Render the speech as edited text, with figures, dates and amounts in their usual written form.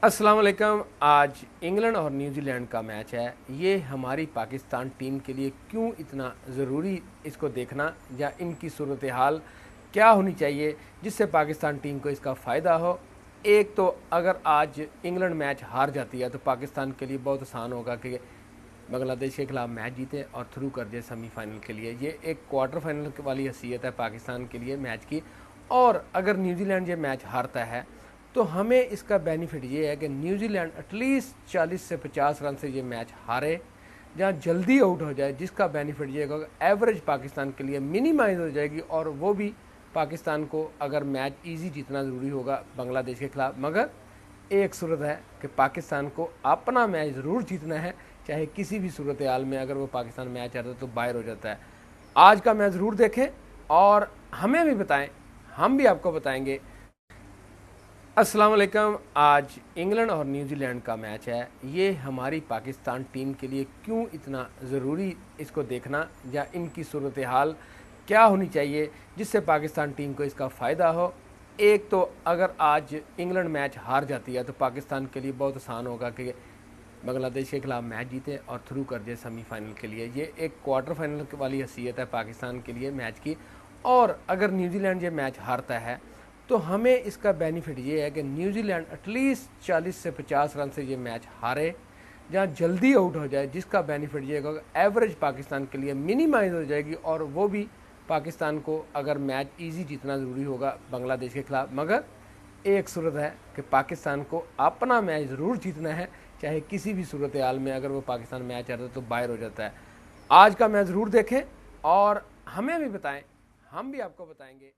अस्सलाम वालेकुम। आज इंग्लैंड और न्यूजीलैंड का मैच है। ये हमारी पाकिस्तान टीम के लिए क्यों इतना ज़रूरी इसको देखना, या इनकी सूरत हाल क्या होनी चाहिए जिससे पाकिस्तान टीम को इसका फ़ायदा हो। एक तो अगर आज इंग्लैंड मैच हार जाती है तो पाकिस्तान के लिए बहुत आसान होगा कि बांग्लादेश के खिलाफ मैच जीते और थ्रू कर जाए सेमीफाइनल के लिए। ये एक क्वार्टर फाइनल वाली हैसियत है पाकिस्तान के लिए मैच की। और अगर न्यूजीलैंड ये मैच हारता है तो हमें इसका बेनिफिट ये है कि न्यूजीलैंड एटलीस्ट 40 से 50 रन से ये मैच हारे, जहाँ जल्दी आउट हो जाए, जिसका बेनिफिट ये होगा एवरेज पाकिस्तान के लिए मिनिमाइज हो जाएगी। और वो भी पाकिस्तान को अगर मैच इजी जीतना ज़रूरी होगा बांग्लादेश के खिलाफ, मगर एक सूरत है कि पाकिस्तान को अपना मैच ज़रूर जीतना है, चाहे किसी भी सूरत हाल में। अगर वो पाकिस्तान मैच हारता है तो बाहर हो जाता है। आज का मैच ज़रूर देखें और हमें भी बताएं, हम भी आपको बताएंगे। अस्सलाम वालेकुम। आज इंग्लैंड और न्यूजीलैंड का मैच है। ये हमारी पाकिस्तान टीम के लिए क्यों इतना ज़रूरी इसको देखना, या इनकी सूरत हाल क्या होनी चाहिए जिससे पाकिस्तान टीम को इसका फ़ायदा हो। एक तो अगर आज इंग्लैंड मैच हार जाती है तो पाकिस्तान के लिए बहुत आसान होगा कि बांग्लादेश के खिलाफ मैच जीते और थ्रू कर जाए सेमीफाइनल के लिए। ये एक क्वार्टर फाइनल वाली हैसियत है पाकिस्तान के लिए मैच की। और अगर न्यूजीलैंड ये मैच हारता है तो हमें इसका बेनिफिट ये है कि न्यूजीलैंड एटलीस्ट 40 से 50 रन से ये मैच हारे, जहाँ जल्दी आउट हो जाए, जिसका बेनिफिट ये होगा एवरेज पाकिस्तान के लिए मिनिमाइज हो जाएगी। और वो भी पाकिस्तान को अगर मैच इजी जीतना ज़रूरी होगा बांग्लादेश के खिलाफ, मगर एक सूरत है कि पाकिस्तान को अपना मैच ज़रूर जीतना है, चाहे किसी भी सूरत हाल में। अगर वो पाकिस्तान मैच हारता है तो बाहर हो जाता है। आज का मैच ज़रूर देखें और हमें भी बताएं, हम भी आपको बताएंगे।